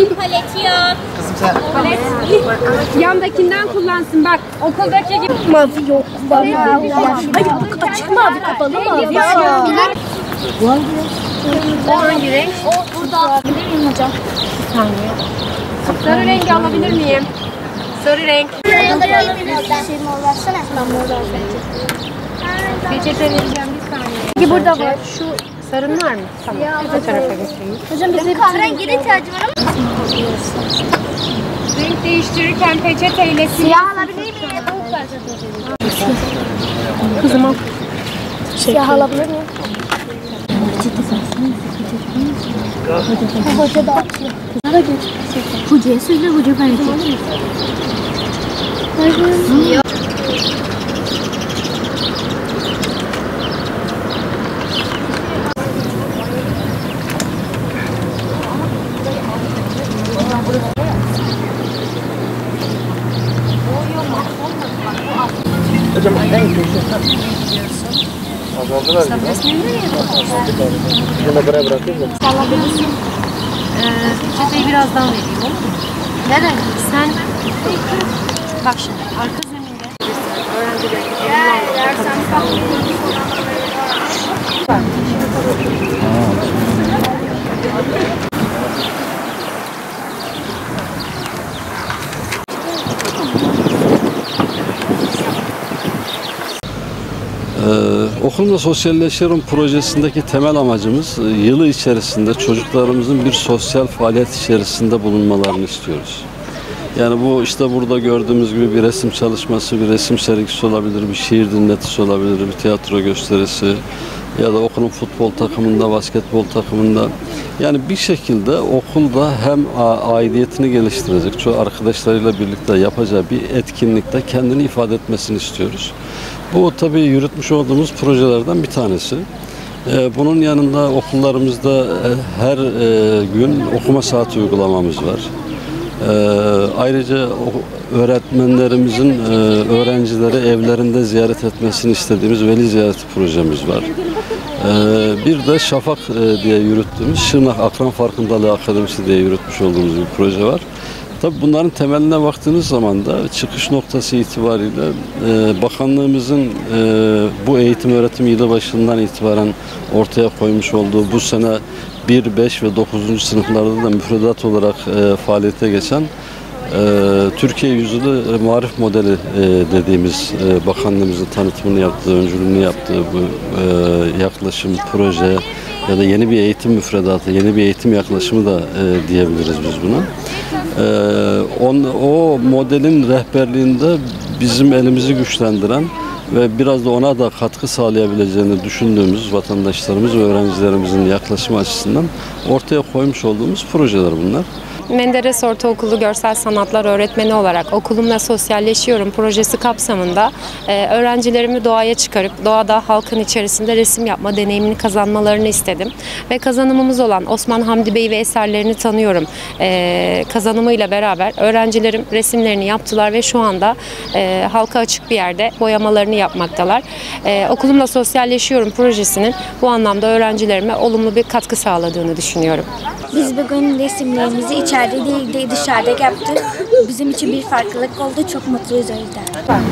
Paleti yok. Palet. Yandakinden kullansın bak. Okuldaki gibi. Mavi yok. Mavi. Hayır bu açık mavi kapalı mavi. O hangi renk? O burada. Bilir miyim hocam? Bir saniye. Sarı rengi alabilir miyim? Sarı renk. Şeyimi versene. Ben burada Peçete vereceğim bir saniye. Peki burada var. Şu sarın var mı? Tamam. Bu tarafa geçeyim. Hocam bizim kahverengiye ihtiyacı var ama. Renk değiştirirken peçeteyle Siyah alabilir miyim? Kızım al. Siyah alabilir miyim? Hoca da atıyor. Hocaya söyle, hoca verecek. Hocam en köşesi azaldılar gibi. Bunu buraya bırakayım da. Peçeteyi birazdan vereyim olur mu? Neden? Sen bak şimdi arka zeminde öğrencilerin Okulumda Sosyalleşiyorum projesindeki temel amacımız yılı içerisinde çocuklarımızın bir sosyal faaliyet içerisinde bulunmalarını istiyoruz. Yani bu işte burada gördüğümüz gibi bir resim çalışması, bir resim sergisi olabilir, bir şiir dinletisi olabilir, bir tiyatro gösterisi ya da okulun futbol takımında, basketbol takımında. Yani bir şekilde okulda hem aidiyetini geliştirecek, çoğu arkadaşlarıyla birlikte yapacağı bir etkinlikte kendini ifade etmesini istiyoruz. Bu tabii yürütmüş olduğumuz projelerden bir tanesi. Bunun yanında okullarımızda her gün okuma saati uygulamamız var. Ayrıca öğretmenlerimizin öğrencileri evlerinde ziyaret etmesini istediğimiz veli ziyareti projemiz var. Bir de Şafak diye yürüttüğümüz Şırnak Akran Farkındalığı Akademisi diye yürütmüş olduğumuz bir proje var. Tabii bunların temeline baktığınız zaman da çıkış noktası itibariyle bakanlığımızın bu eğitim öğretim yılı başından itibaren ortaya koymuş olduğu bu sene 1, 5 ve 9. sınıflarda da müfredat olarak faaliyete geçen Türkiye Yüzyılı Marif Modeli dediğimiz bakanlığımızın tanıtımını yaptığı, öncülüğünü yaptığı bu yaklaşım, proje ya da yeni bir eğitim müfredatı, yeni bir eğitim yaklaşımı da diyebiliriz biz buna. O modelin rehberliğinde bizim elimizi güçlendiren ve biraz da ona da katkı sağlayabileceğini düşündüğümüz vatandaşlarımız ve öğrencilerimizin yaklaşımı açısından ortaya koymuş olduğumuz projeler bunlar. Menderes Ortaokulu Görsel Sanatlar öğretmeni olarak Okulumla Sosyalleşiyorum projesi kapsamında öğrencilerimi doğaya çıkarıp doğada halkın içerisinde resim yapma deneyimini kazanmalarını istedim. Ve kazanımımız olan Osman Hamdi Bey ve eserlerini tanıyorum kazanımıyla beraber öğrencilerim resimlerini yaptılar ve şu anda halka açık bir yerde boyamalarını yapmaktalar. Okulumla Sosyalleşiyorum projesinin bu anlamda öğrencilerime olumlu bir katkı sağladığını düşünüyorum. Biz bugün resimlerimizi içeride değil de dışarıda yaptık. Bizim için bir farklılık oldu. Çok mutluyuz o yüzden.